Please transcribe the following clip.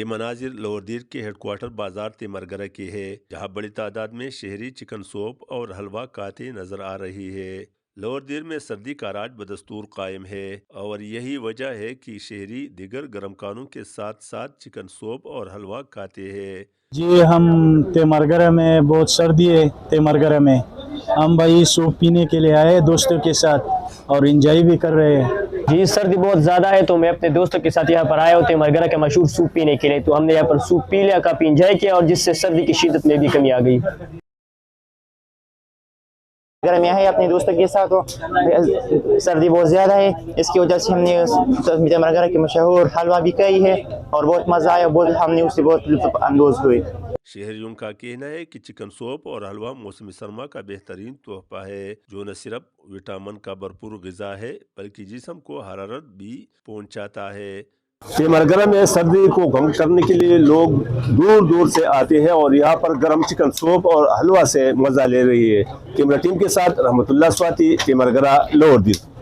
یہ مناظر لور دیر کے ہیڈ کوارٹر بازار تیمرگرہ کی ہے، جہاں بڑی تعداد میں شہری چکن سوپ اور حلوہ کھاتے نظر آ رہی ہے۔ لور دیر میں سردی کا راج بدستور قائم ہے اور یہی وجہ ہے کہ شہری دیگر گرم کھانوں کے ساتھ ساتھ چکن سوپ اور حلوہ کھاتے ہیں۔ جی ہم تیمرگرہ میں بہت سردی ہے، تیمرگرہ میں ہم بھائی سوپ پینے کے لیے آئے دوستوں کے ساتھ اور انجوائے بھی کر رہے ہیں۔ جی سردی بہت زیادہ ہے تو میں اپنے دوستوں کے ساتھ یہاں پر آیا ہوں تیمرگرہ کے مشہور سوپ پینے کے لیے، تو ہم نے یہاں پر سوپ پی لیا، کافی انجوائے کیا اور جس سے سردی کی شدت میں بھی کمی آ گئی۔ اگر ہم یہاں اپنے دوستوں کے ساتھ سردی بہت زیادہ ہے، اس کی وجہ سے ہم نے تیمرگرہ کے مشہور حلوہ بھی کھائی ہے اور بہت مزہ آیا، ہم نے اس سے بہت لطف اندوز ہوئے۔ شہریوں کا کہنا ہے کہ چکن سوپ اور حلوہ موسم سرما کا بہترین تحفہ ہے، جو نہ صرف وٹامن کا بھرپور غذا ہے بلکہ جسم کو حرارت بھی پہنچاتا ہے۔ تیمرگرہ میں سردی کو کم کرنے کے لیے لوگ دور دور سے آتے ہیں اور یہاں پر گرم چکن سوپ اور حلوہ سے مزہ لے رہی ہے۔ کیمرہ ٹیم کے ساتھ رحمت اللہ سواتی، تیمرگرہ، لور دیر۔